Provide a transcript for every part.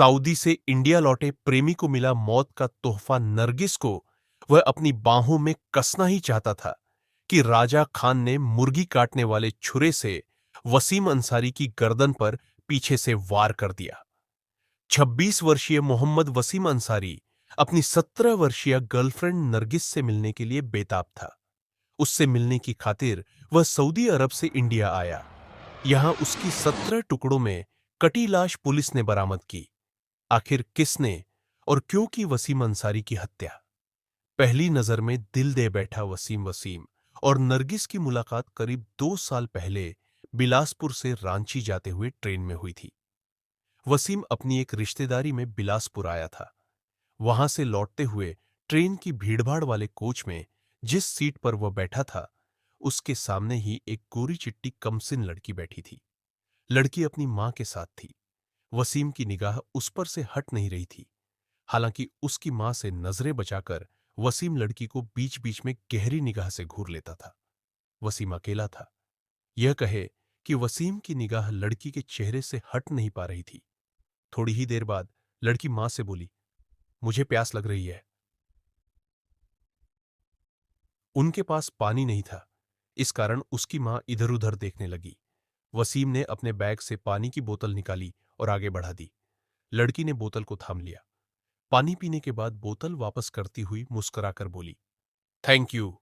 Saudi से India लौटे प्रेमी को मिला मौत का तोहफा नरगिस को वह अपनी बाहों में कसना ही चाहता था कि राजा खान ने मुर्गी काटने वाले छुरे से वसीम अंसारी की गर्दन पर पीछे से वार कर दिया। 26 वर्षीय मोहम्मद वसीम अंसारी अपनी 17 वर्षीय गर्लफ्रेंड नरगिस से मिलने के लिए बेताब था। उससे मिलने की खातिर वह सऊदी अरब से इंडिया आया। यहां उसकी 17 टुकड़ों में कटी लाश पुलिस ने बरामद की। आखिर किसने और क्यों की वसीम अंसारी की हत्या? पहली नजर में दिल दे बैठा वसीम और नरगिस की मुलाकात करीब 2 साल पहले बिलासपुर से रांची जाते हुए ट्रेन में हुई थी। वसीम अपनी एक रिश्तेदारी में बिलासपुर आया था। वहां से लौटते हुए ट्रेन की भीड़भाड़ वाले कोच में जिस सीट पर वह बैठा था, उसके सामने ही एक गोरी चिट्टी कमसिन लड़की बैठी थी। लड़की अपनी मां के साथ थी। वसीम की निगाह उस पर से हट नहीं रही थी। हालांकि उसकी मां से नजरें बचाकर वसीम लड़की को बीच बीच में गहरी निगाह से घूर लेता था। वसीम अकेला था। यह कहे कि वसीम की निगाह लड़की के चेहरे से हट नहीं पा रही थी। थोड़ी ही देर बाद लड़की मां से बोली, मुझे प्यास लग रही है। उनके पास पानी नहीं था, इस कारण उसकी मां इधर उधर देखने लगी। वसीम ने अपने बैग से पानी की बोतल निकाली और आगे बढ़ा दी। लड़की ने बोतल को थाम लिया। पानी पीने के बाद बोतल वापस करती हुई मुस्कुराकर बोली, थैंक यू।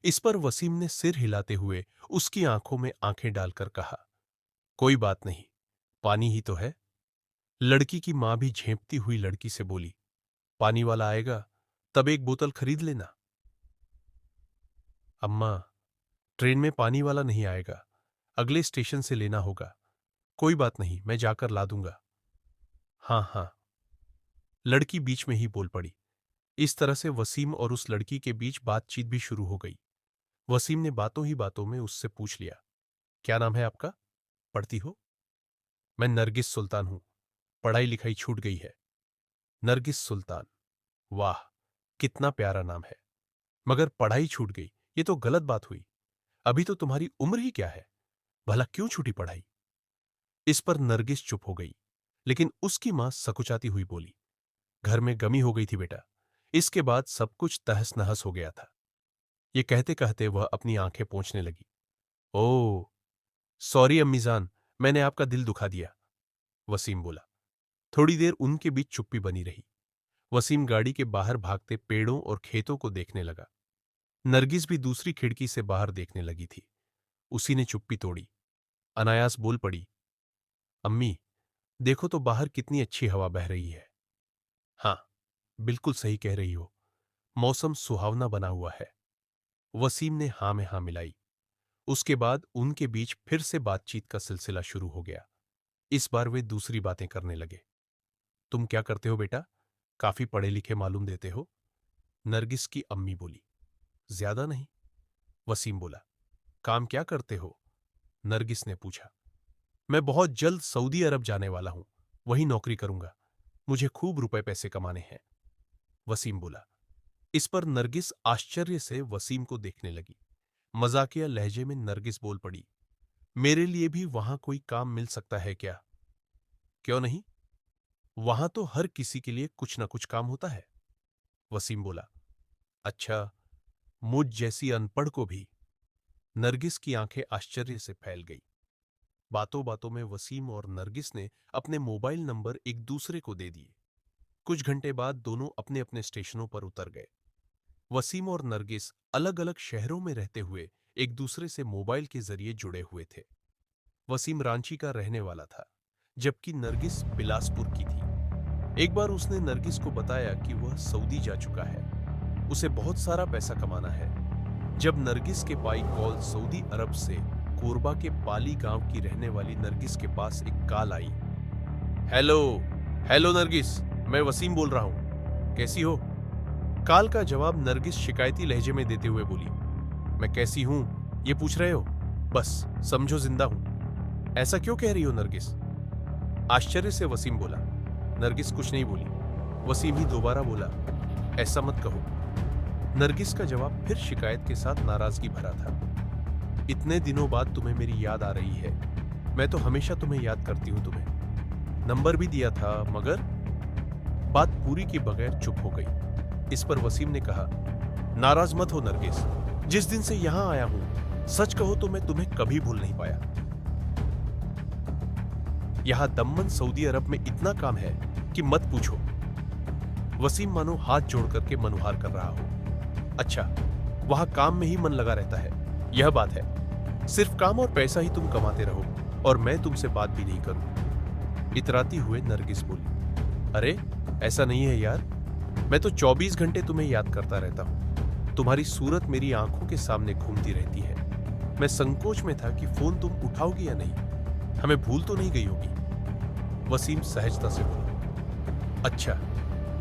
इस पर वसीम ने सिर हिलाते हुए उसकी आंखों में आंखें डालकर कहा, कोई बात नहीं, पानी ही तो है। लड़की की मां भी झेंपती हुई लड़की से बोली, पानी वाला आएगा तब एक बोतल खरीद लेना। अम्मा, ट्रेन में पानी वाला नहीं आएगा, अगले स्टेशन से लेना होगा। कोई बात नहीं, मैं जाकर ला दूंगा। हाँ हाँ, लड़की बीच में ही बोल पड़ी। इस तरह से वसीम और उस लड़की के बीच बातचीत भी शुरू हो गई। वसीम ने बातों ही बातों में उससे पूछ लिया, क्या नाम है आपका? पढ़ती हो? मैं नरगिस सुल्तान हूं। पढ़ाई लिखाई छूट गई है। नरगिस सुल्तान, वाह, कितना प्यारा नाम है। मगर पढ़ाई छूट गई, ये तो गलत बात हुई। अभी तो तुम्हारी उम्र ही क्या है? भला क्यों छूटी पढ़ाई? इस पर नरगिस चुप हो गई, लेकिन उसकी मां सकुचाती हुई बोली, घर में गमी हो गई थी बेटा। इसके बाद सब कुछ तहस नहस हो गया था। ये कहते कहते वह अपनी आंखें पोंछने लगी। ओह, सॉरी अम्मीजान, मैंने आपका दिल दुखा दिया। वसीम बोला। थोड़ी देर उनके बीच चुप्पी बनी रही। वसीम गाड़ी के बाहर भागते पेड़ों और खेतों को देखने लगा। नरगिस भी दूसरी खिड़की से बाहर देखने लगी थी। उसी ने चुप्पी तोड़ी। अनायास बोल पड़ी, अम्मी, देखो तो बाहर कितनी अच्छी हवा बह रही है। हाँ, बिल्कुल सही कह रही हो, मौसम सुहावना बना हुआ है। वसीम ने हां में हां मिलाई। उसके बाद उनके बीच फिर से बातचीत का सिलसिला शुरू हो गया। इस बार वे दूसरी बातें करने लगे। तुम क्या करते हो बेटा? काफी पढ़े लिखे मालूम देते हो। नरगिस की अम्मी बोली। ज्यादा नहीं। वसीम बोला। काम क्या करते हो? नरगिस ने पूछा। मैं बहुत जल्द सऊदी अरब जाने वाला हूं, वहीं नौकरी करूंगा। मुझे खूब रुपए पैसे कमाने हैं। वसीम बोला। इस पर नरगिस आश्चर्य से वसीम को देखने लगी। मजाकिया लहजे में नरगिस बोल पड़ी, मेरे लिए भी वहां कोई काम मिल सकता है क्या? क्यों नहीं? वहां तो हर किसी के लिए कुछ ना कुछ काम होता है। वसीम बोला। अच्छा, मुझ जैसी अनपढ़ को भी? नरगिस की आंखें आश्चर्य से फैल गई। बातों बातों में वसीम और नरगिस ने अपने मोबाइल नंबर एक दूसरे को दे दिए। कुछ घंटे बाद दोनों अपने अपने स्टेशनों पर उतर गए। वसीम और नरगिस अलग अलग शहरों में रहते हुए एक दूसरे से मोबाइल के जरिए जुड़े हुए थे। वसीम रांची का रहने वाला था, जबकि नरगिस बिलासपुर की थी। एक बार उसने नरगिस को बताया कि वह सऊदी जा चुका है, उसे बहुत सारा पैसा कमाना है। जब नरगिस के पाई कॉल सऊदी अरब से कोरबा के पाली गांव की रहने वाली नरगिस के पास एक कॉल आई। हेलो हेलो नरगिस, मैं वसीम बोल रहा हूं, कैसी हो? कॉल का जवाब नरगिस शिकायती लहजे में देते हुए बोली, मैं कैसी हूं ये पूछ रहे हो? बस समझो जिंदा हूं। ऐसा क्यों कह रही हो नरगिस? आश्चर्य से वसीम बोला। नरगिस कुछ नहीं बोली। वसीम ही दोबारा बोला, ऐसा मत कहो। नरगिस का जवाब फिर शिकायत के साथ नाराजगी भरा था। इतने दिनों बाद तुम्हें मेरी याद आ रही है। मैं तो हमेशा तुम्हें याद करती हूं तुम्हें। नंबर भी दिया था, मगर बात पूरी के बगैर चुप हो गई। इस पर वसीम ने कहा, नाराज मत हो नरगिस, जिस दिन से यहां आया हूं, सच कहो तो मैं तुम्हें कभी भूल नहीं पाया। यहां दम्मन सऊदी अरब में इतना काम है कि मत पूछो। वसीम मानो हाथ जोड़ करके मनुहार कर रहा हो। अच्छा, वहां काम में ही मन लगा रहता है, यह बात है। सिर्फ काम और पैसा ही तुम कमाते रहो और मैं तुमसे बात भी नहीं करूं। इतराती हुए नरगिस बोली, अरे ऐसा नहीं है यार, मैं तो 24 घंटे तुम्हें याद करता रहता हूं। तुम्हारी सूरत मेरी आंखों के सामने घूमती रहती है। मैं संकोच में था कि फोन तुम उठाओगी या नहीं, हमें भूल तो नहीं गई होगी। वसीम सहजता से बोला, अच्छा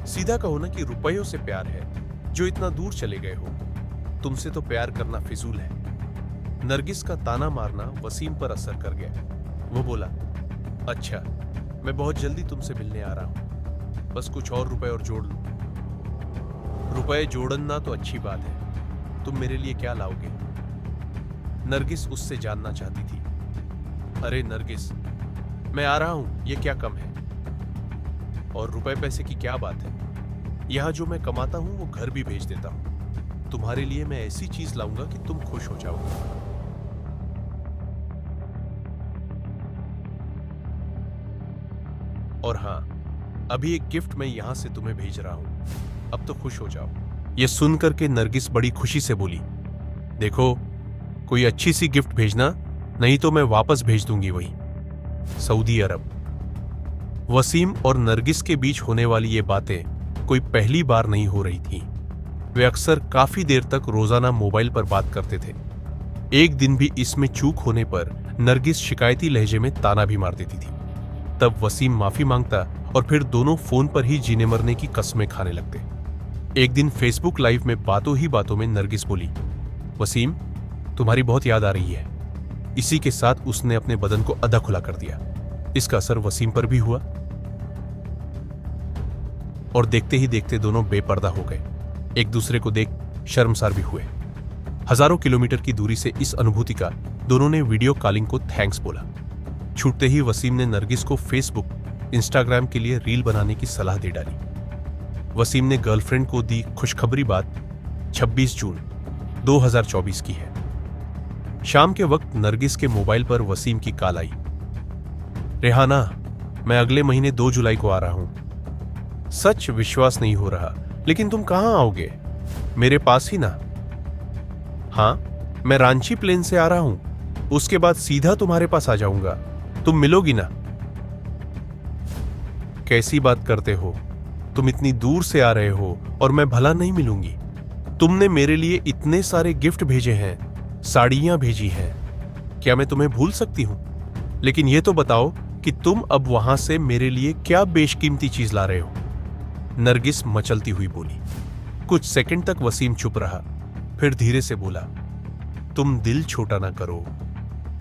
सीधा कहो ना कि रुपयों से प्यार है जो इतना दूर चले गए हो। तुमसे तो प्यार करना फिजूल है। नरगिस का ताना मारना वसीम पर असर कर गया। वो बोला, अच्छा मैं बहुत जल्दी तुमसे मिलने आ रहा हूं, बस कुछ और रुपए और जोड़ लो। रुपए जोड़ना तो अच्छी बात है, तुम मेरे लिए क्या लाओगे? नरगिस उससे जानना चाहती थी। अरे नरगिस, मैं आ रहा हूं, ये क्या कम है? और रुपए पैसे की क्या बात है? यहां जो मैं कमाता हूं वो घर भी भेज देता हूं। तुम्हारे लिए मैं ऐसी चीज लाऊंगा कि तुम खुश हो जाओगे। और हां, अभी एक गिफ्ट मैं यहां से तुम्हें भेज रहा हूं, अब तो खुश हो जाओ। यह सुनकर के नरगिस बड़ी खुशी से बोली, देखो कोई अच्छी सी गिफ्ट भेजना, नहीं तो मैं वापस भेज दूंगी वही सऊदी अरब। वसीम और नरगिस के बीच होने वाली ये बातें कोई पहली बार नहीं हो रही थी। वे अक्सर काफी देर तक रोजाना मोबाइल पर बात करते थे। एक दिन भी इसमें चूक होने पर नरगिस शिकायती लहजे में ताना भी मार देती थी। तब वसीम माफी मांगता और फिर दोनों फोन पर ही जीने मरने की कसमें खाने लगते। एक दिन फेसबुक लाइव में बातों ही बातों में नरगिस बोली, वसीम तुम्हारी बहुत याद आ रही है। इसी के साथ उसने अपने बदन को अधा खुला कर दिया। इसका असर वसीम पर भी हुआ और देखते ही देखते दोनों बेपर्दा हो गए। एक दूसरे को देख शर्मसार भी हुए। हजारों किलोमीटर की दूरी से इस अनुभूति का दोनों ने वीडियो कॉलिंग को थैंक्स बोला। छूटते ही वसीम ने नरगिस को फेसबुक, इंस्टाग्राम के लिए रील बनाने की सलाह दे डाली। वसीम ने गर्लफ्रेंड को दी खुशखबरी बात 26 जून 2024 की है। शाम के वक्त नरगिस के मोबाइल पर वसीम की कॉल आई, रेहाना मैं अगले महीने 2 जुलाई को आ रहा हूं। सच विश्वास नहीं हो रहा, लेकिन तुम कहां आओगे? मेरे पास ही ना? हाँ, मैं रांची प्लेन से आ रहा हूं, उसके बाद सीधा तुम्हारे पास आ जाऊंगा। तुम मिलोगी ना? कैसी बात करते हो? तुम इतनी दूर से आ रहे हो और मैं भला नहीं मिलूंगी? तुमने मेरे लिए इतने सारे गिफ्ट भेजे हैं, साड़ियां भेजी हैं, क्या मैं तुम्हें भूल सकती हूं? लेकिन यह तो बताओ कि तुम अब वहां से मेरे लिए क्या बेशकीमती चीज ला रहे हो? नरगिस मचलती हुई बोली। कुछ सेकंड तक वसीम चुप रहा, फिर धीरे से बोला, तुम दिल छोटा ना करो,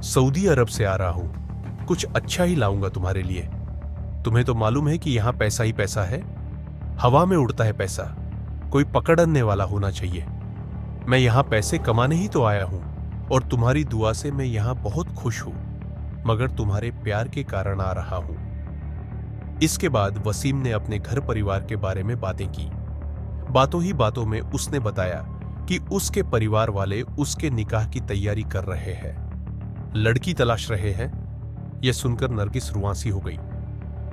सऊदी अरब से आ रहा हूं, कुछ अच्छा ही लाऊंगा तुम्हारे लिए। तुम्हें तो मालूम है कि यहां पैसा ही पैसा है, हवा में उड़ता है पैसा, कोई पकड़ने वाला होना चाहिए। मैं यहां पैसे कमाने ही तो आया हूं और तुम्हारी दुआ से मैं यहां बहुत खुश हूं, मगर तुम्हारे प्यार के कारण आ रहा हूं। इसके बाद वसीम ने अपने घर परिवार के बारे में बातें की। बातों ही बातों में उसने बताया कि उसके परिवार वाले उसके निकाह की तैयारी कर रहे हैं, लड़की तलाश रहे हैं। यह सुनकर नरगिस रुआंसी हो गई।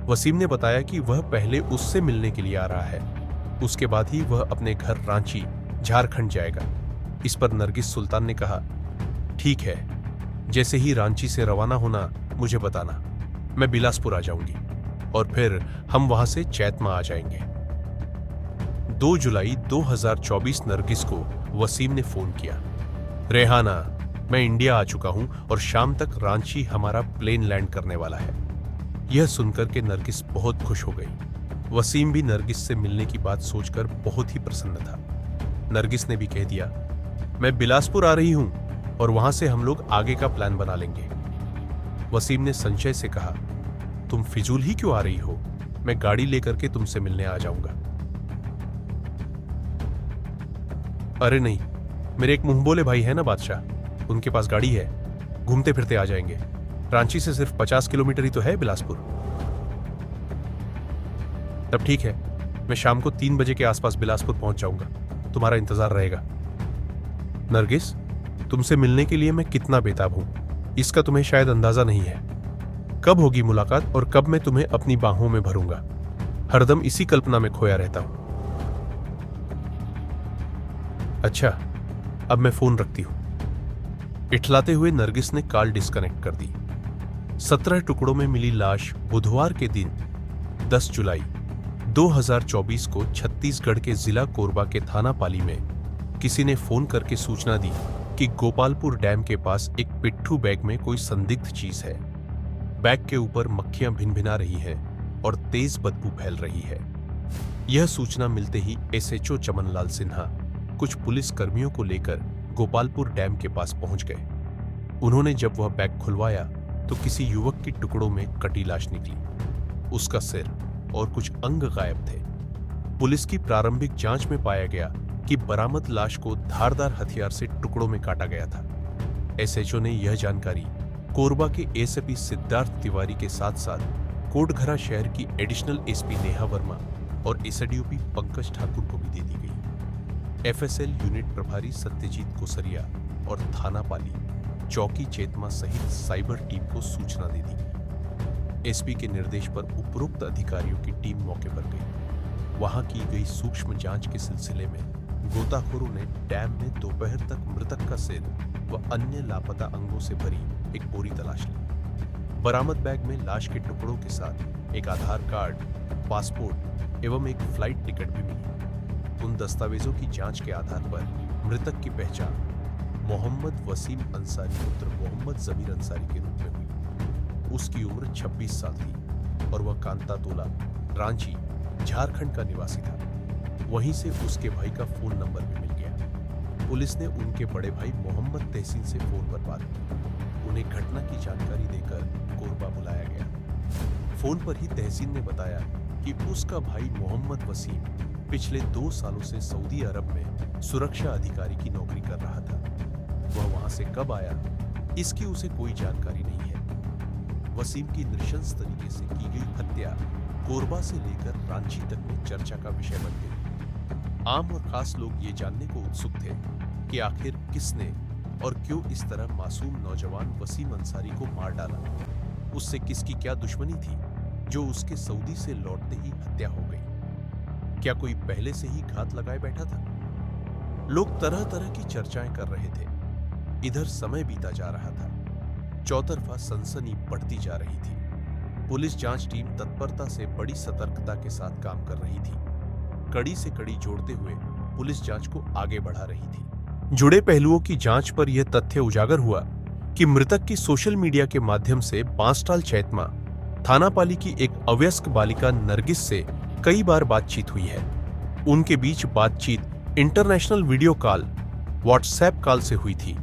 वसीम ने बताया कि वह पहले उससे मिलने के लिए आ रहा है, उसके बाद ही वह अपने घर रांची, झारखंड जाएगा। इस पर नरगिस सुल्तान ने कहा, ठीक है, जैसे ही रांची से रवाना होना मुझे बताना, मैं बिलासपुर आ जाऊंगी और फिर हम वहां से चैतमा आ जाएंगे। 2 जुलाई 2024 नरगिस को वसीम ने फोन किया, रेहाना मैं इंडिया आ चुका हूं और शाम तक रांची हमारा प्लेन लैंड करने वाला है। यह सुनकर के नरगिस बहुत खुश हो गई। वसीम भी नरगिस से मिलने की बात सोचकर बहुत ही प्रसन्न था। नरगिस ने भी कह दिया, मैं बिलासपुर आ रही हूं और वहां से हम लोग आगे का प्लान बना लेंगे। वसीम ने संशय से कहा, तुम फिजूल ही क्यों आ रही हो? मैं गाड़ी लेकर के तुमसे मिलने आ जाऊंगा। अरे नहीं, मेरे एक मुंहबोले भाई है ना बादशाह, उनके पास गाड़ी है, घूमते फिरते आ जाएंगे। रांची से सिर्फ 50 किलोमीटर ही तो है बिलासपुर। तब ठीक है, मैं शाम को 3 बजे के आसपास बिलासपुर पहुंच जाऊंगा। तुम्हारा इंतजार रहेगा। नरगिस, तुमसे मिलने के लिए मैं कितना बेताब हूं, इसका तुम्हें शायद अंदाजा नहीं है। कब होगी मुलाकात और कब मैं तुम्हें अपनी बाहों में भरूंगा, हरदम इसी कल्पना में खोया रहता हूं। अच्छा, अब मैं फोन रखती हूं। इठलाते हुए नरगिस ने कॉल डिस्कनेक्ट कर दी। 17 टुकड़ों में मिली लाश बुधवार के दिन 10 जुलाई 2024 को छत्तीसगढ़ के जिला कोरबा के थाना पाली में किसी ने फोन करके सूचना दी कि गोपालपुर डैम के पास एक पिट्ठू बैग में कोई संदिग्ध चीज है। बैग के ऊपर मक्खियां भिनभिना रही हैं और तेज बदबू फैल रही है। यह सूचना मिलते ही एसएचओ चमनलाल सिन्हा कुछ पुलिस कर्मियों को लेकर गोपालपुर डैम के पास पहुंच गए। उन्होंने जब वह बैग खुलवाया तो किसी युवक की टुकड़ों में कटी लाश निकली। उसका सिर और कुछ अंग गायब थे। पुलिस की प्रारंभिक जांच में पाया गया कि बरामद लाश को धारदार हथियार से टुकड़ों में काटा गया था। एसएचओ ने यह जानकारी कोरबा के एसपी सिद्धार्थ तिवारी के साथ साथ कोटघरा शहर की एडिशनल एसपी नेहा वर्मा और एसडीओपी पंकज ठाकुर को भी दे दी गई। एफएसएल यूनिट प्रभारी सत्यजीत कोसरिया और थाना पाली, चौकी चेतमा सहित साइबर टीम को सूचना दे दी। एसपी के निर्देश पर उपरोक्त अधिकारियों की टीम मौके पर गई। वहां की गई सूक्ष्म जांच के सिलसिले में गोताखोरों ने डैम में दोपहर तक मृतक का सिर व अन्य लापता अंगों से भरी एक बोरी तलाश ली। बरामद बैग में लाश के टुकड़ों के साथ एक आधार कार्ड, पासपोर्ट एवं एक फ्लाइट टिकट भी मिली। उन दस्तावेजों की जांच के आधार पर मृतक की पहचान मोहम्मद वसीम अंसारी पुत्र मोहम्मद जमीर अंसारी के रूप में हुई। उसकी उम्र 26 साल थी और वह कांता तोला, रांची, झारखंड का निवासी था। वहीं से उसके भाई का फोन नंबर भी मिल गया। पुलिस ने उनके बड़े भाई मोहम्मद तहसीन से फोन पर बात की। उन्हें घटना की जानकारी देकर कोरबा बुलाया गया। फोन पर ही तहसीन ने बताया कि उसका भाई मोहम्मद वसीम पिछले 2 सालों से सऊदी अरब में सुरक्षा अधिकारी की नौकरी कर रहा था। वह वहां से कब आया, इसकी उसे कोई जानकारी नहीं है। वसीम की नृशंस तरीके से की गई हत्या कोरबा से लेकर रांची तक में चर्चा का विषय बन गई। आम और खास लोग ये जानने को उत्सुक थे कि आखिर किसने और क्यों इस तरह मासूम नौजवान वसीम अंसारी को मार डाला। उससे किसकी क्या दुश्मनी थी जो उसके सऊदी से लौटते ही हत्या हो गई। क्या कोई पहले से ही घात लगाए बैठा था? लोग तरह तरह की चर्चाएं कर रहे थे। इधर समय बीता जा रहा था। चौतरफा सनसनी बढ़ती जा रही थी। पुलिस जांच टीम तत्परता से बड़ी सतर्कता के साथ काम कर रही थी। कड़ी से कड़ी जोड़ते हुए पुलिस जांच को आगे बढ़ा रही थी। जुड़े पहलुओं की जांच पर यह तथ्य उजागर हुआ कि मृतक की सोशल मीडिया के माध्यम से बांसटाल चैतमा थाना पाली की एक अवयस्क बालिका नरगिस से कई बार बातचीत हुई है। उनके बीच बातचीत international video call, WhatsApp call से हुई थी।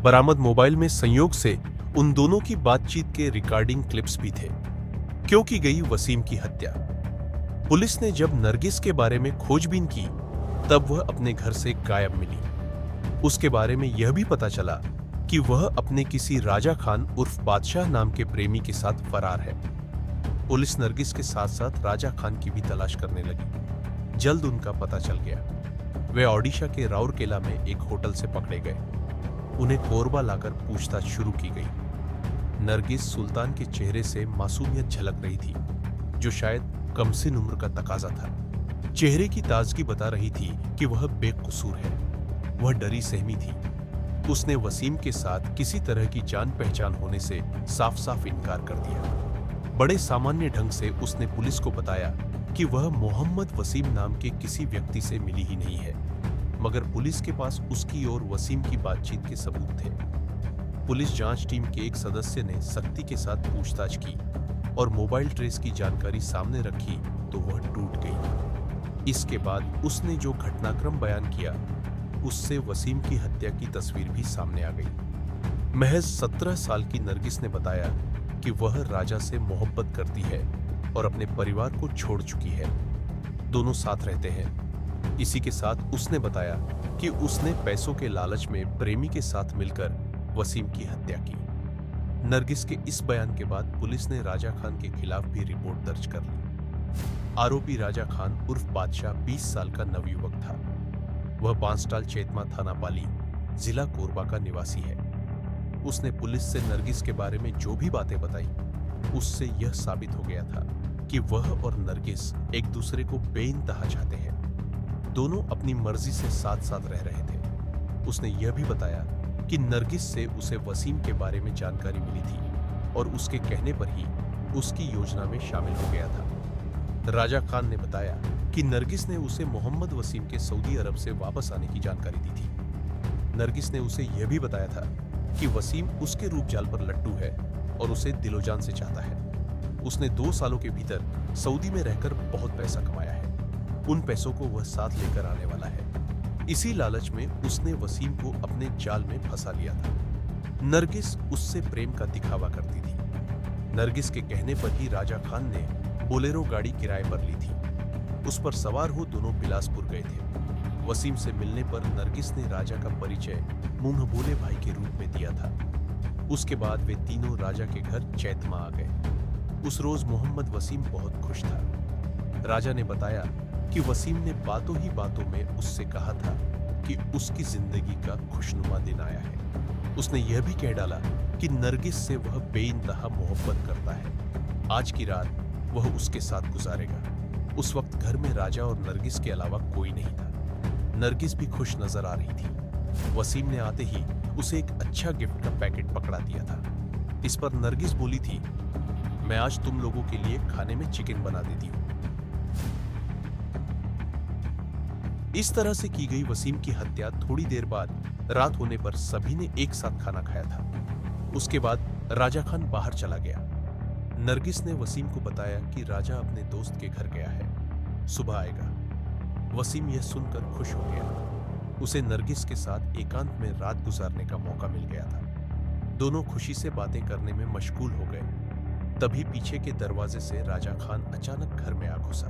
बरामद मोबाइल में संयोग से उन दोनों की बातचीत के रिकॉर्डिंग क्लिप्स भी थे। क्यों की गई वसीम की हत्या? पुलिस ने जब नरगिस के बारे में खोजबीन की तब वह अपने घर से गायब मिली। उसके बारे में यह भी पता चला कि वह अपने किसी राजा खान उर्फ बादशाह नाम के प्रेमी के साथ फरार है। पुलिस नरगिस के साथ साथ राजा खान की भी तलाश करने लगी। जल्द उनका पता चल गया। वे ओडिशा के राउरकेला में एक होटल से पकड़े गए। उन्हें कोरबा लाकर पूछताछ शुरू की गई। नरगिस सुल्तान के चेहरे से मासूमियत झलक रही थी, जो शायद कमसिन उम्र का तकाजा था। चेहरे की ताजगी बता रही थी कि वह बेकसूर है। वह डरी सहमी थी। उसने वसीम के साथ किसी तरह की जान पहचान होने से साफ साफ इनकार कर दिया। बड़े सामान्य ढंग से उसने पुलिस को बताया कि वह मोहम्मद वसीम नाम के किसी व्यक्ति से मिली ही नहीं है, मगर पुलिस के पास उसकी और वसीम की बातचीत के सबूत थे। पुलिस जांच टीम के एक सदस्य ने सख्ती के साथ पूछताछ की और मोबाइल ट्रेस की जानकारी सामने रखी तो वह टूट गई। इसके बाद उसने जो घटनाक्रम बयान किया उससे वसीम की हत्या की तस्वीर भी सामने आ गई। महज 17 साल की नरगिस ने बताया कि वह राजा से मोहब्बत करती है और अपने परिवार को छोड़ चुकी है। दोनों साथ रहते हैं। इसी के साथ उसने बताया कि उसने पैसों के लालच में प्रेमी के साथ मिलकर वसीम की हत्या की। नरगिस के इस बयान के बाद पुलिस ने राजा खान के खिलाफ भी रिपोर्ट दर्ज कर ली। आरोपी राजा खान उर्फ बादशाह 20 साल का नवयुवक था। वह बांसटाल चेतमा थाना पाली, जिला कोरबा का निवासी है। उसने पुलिस से नरगिस के बारे में जो भी बातें बताई, उससे यह साबित हो गया था कि वह और नरगिस एक दूसरे को बेइंतहा चाहते हैं। दोनों अपनी मर्जी से साथ साथ रह रहे थे। उसने यह भी बताया कि नरगिस से उसे वसीम के बारे में जानकारी मिली थी और उसके कहने पर ही उसकी योजना में शामिल हो गया था। राजा खान ने बताया कि नरगिस ने उसे मोहम्मद वसीम के सऊदी अरब से वापस आने की जानकारी दी थी। नरगिस ने उसे यह भी बताया था कि वसीम उसके रूप जाल पर लट्टू है और उसे दिलोजान से चाहता है। उसने 2 सालों के भीतर सऊदी में रहकर बहुत पैसा कमाया है। उन पैसों को वह साथ लेकर आने वाला है। इसी लालच में उसने वसीम को अपने जाल में फंसा लिया था। नरगिस उससे प्रेम का दिखावा करती थी। नरगिस के कहने पर ही राजा खान ने बोलेरो गाड़ी किराए पर ली थी। उस पर सवार हो दोनों बिलासपुर गए थे। वसीम से मिलने पर नरगिस ने राजा का परिचय मुंह बोले भाई के रूप में दिया था। उसके बाद वे तीनों राजा के घर चैतमा आ गए। उस रोज मोहम्मद वसीम बहुत खुश था। राजा ने बताया कि वसीम ने बातों ही बातों में उससे कहा था कि उसकी जिंदगी का खुशनुमा दिन आया है। उसने यह भी कह डाला कि नरगिस से वह बेइंतहा मोहब्बत करता है। आज की रात वह उसके साथ गुजारेगा। उस वक्त घर में राजा और नरगिस के अलावा कोई नहीं था। नरगिस भी खुश नजर आ रही थी। वसीम ने आते ही उसे एक अच्छा गिफ्ट का पैकेट पकड़ा दिया था। इस पर नरगिस बोली थी, मैं आज तुम लोगों के लिए खाने में चिकन बना देती हूँ। इस तरह से की गई वसीम की हत्या थोड़ी देर बाद रात होने पर सभी ने एक साथ खाना खाया था। उसके बाद राजा खान बाहर चला गया। नरगिस ने वसीम को बताया कि राजा अपने दोस्त के घर गया है, सुबह आएगा। वसीम यह सुनकर खुश हो गया। उसे नरगिस के साथ एकांत में रात गुजारने का मौका मिल गया था। दोनों खुशी से बातें करने में मशगूल हो गए। तभी पीछे के दरवाजे से राजा खान अचानक घर में आ घुसा।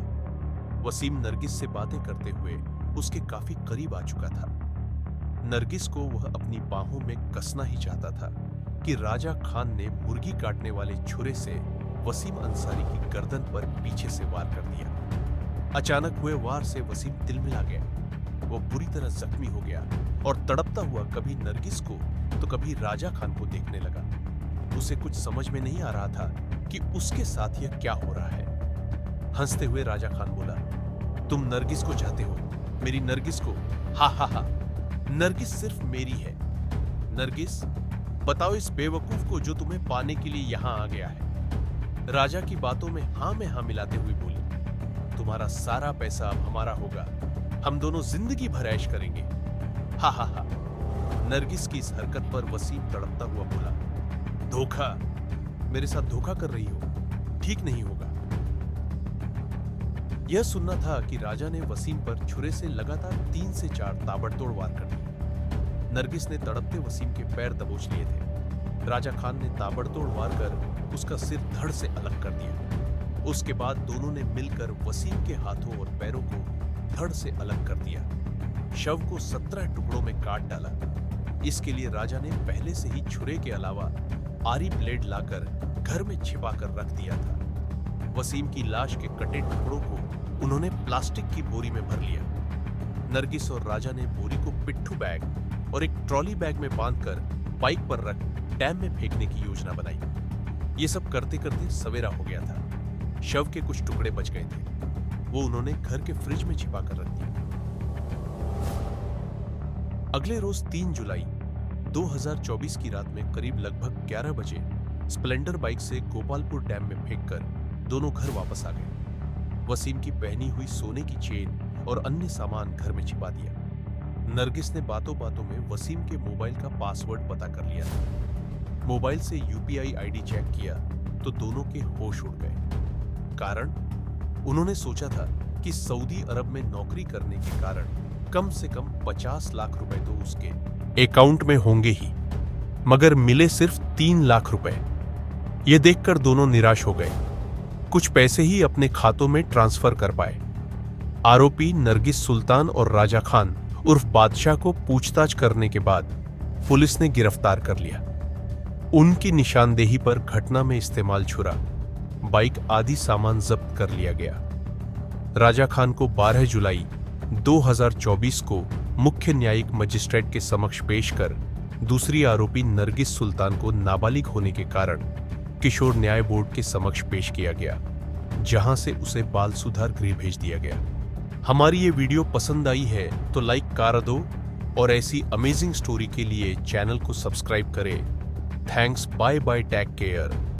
वसीम नरगिस से बातें करते हुए उसके काफी करीब आ चुका था। नरगिस को वह अपनी बाहों में कसना ही चाहता था कि राजा खान ने मुर्गी काटने वाले छुरे से वसीम अंसारी की गर्दन पर पीछे से वार कर दिया। अचानक हुए वार से वसीम तिलमिला गया। वो बुरी तरह जख्मी हो गया और तड़पता हुआ कभी नरगिस को तो कभी राजा खान को देखने लगा। उसे कुछ समझ में नहीं आ रहा था कि उसके साथ यह क्या हो रहा है। हंसते हुए राजा खान बोला, तुम नरगिस को चाहते हो, मेरी नरगिस को? हा हा हा, नरगिस सिर्फ मेरी है। नरगिस, बताओ इस बेवकूफ को जो तुम्हें पाने के लिए यहां आ गया है। राजा की बातों में हाँ में हाँ मिलाते हुए बोली, तुम्हारा सारा पैसा अब हमारा होगा। हम दोनों जिंदगी भर ऐश करेंगे। हा हा हा। नरगिस की इस हरकत पर वसीम तड़पता हुआ बोला, धोखा, मेरे साथ धोखा कर रही हो, ठीक नहीं होगा। यह सुनना था कि राजा ने वसीम पर छुरे से लगातार 3 से 4 ताबड़तोड़ वार कर दिए। नरगिस ने तड़पते वसीम के पैर दबोच लिए थे। राजा खान ने ताबड़तोड़ वार कर उसका सिर धड़ से अलग कर दिया। उसके बाद दोनों ने मिलकर वसीम के हाथों और पैरों को धड़ से अलग कर दिया। शव को 17 टुकड़ों में काट डाला। इसके लिए राजा ने पहले से ही छुरे के अलावा आरी ब्लेड लाकर घर में छिपा कर रख दिया था। वसीम की लाश के कटे टुकड़ों को उन्होंने प्लास्टिक की बोरी में भर लिया। नरगिस और राजा ने बोरी को पिट्ठू बैग और एक ट्रॉली बैग में बांधकर बाइक पर रख डैम में फेंकने की योजना बनाई। ये सब करते करते सवेरा हो गया था। शव के कुछ टुकड़े बच गए थे, वो उन्होंने घर के फ्रिज में छिपा कर रख दिए। अगले रोज 3 जुलाई 2024 की रात में करीब लगभग 11 बजे स्प्लेंडर बाइक से गोपालपुर डैम में फेंककर दोनों घर वापस आ गए। वसीम की पहनी हुई सोने की चेन और अन्य सामान घर में छिपा दिया। नरगिस ने बातों बातों में वसीम के मोबाइल का पासवर्ड पता कर लिया था। मोबाइल से यूपीआई आईडी चेक किया तो दोनों के होश उड़ गए। कारण, उन्होंने सोचा था कि सऊदी अरब में नौकरी करने के कारण कम से कम 50 लाख रुपए तो उसके अकाउंट में होंगे ही, मगर मिले सिर्फ 3 लाख रुपए। यह देखकर दोनों निराश हो गए। कुछ पैसे ही अपने खातों में ट्रांसफर कर पाए। आरोपी नरगिस सुल्तान और राजा खान उर्फ बादशाह को पूछताछ करने के बाद पुलिस ने गिरफ्तार कर लिया। उनकी निशानदेही पर घटना में इस्तेमाल छुरा, बाइक आदि सामान जब्त कर लिया गया। राजा खान को 12 जुलाई 2024 को मुख्य न्यायिक मजिस्ट्रेट के समक्ष पेश कर दूसरी आरोपी नरगिस सुल्तान को नाबालिग होने के कारण किशोर न्याय बोर्ड के समक्ष पेश किया गया, जहां से उसे बाल सुधार गृह भेज दिया गया। हमारी ये वीडियो पसंद आई है तो लाइक कर दो और ऐसी अमेजिंग स्टोरी के लिए चैनल को सब्सक्राइब करें। Thanks, bye bye, take care.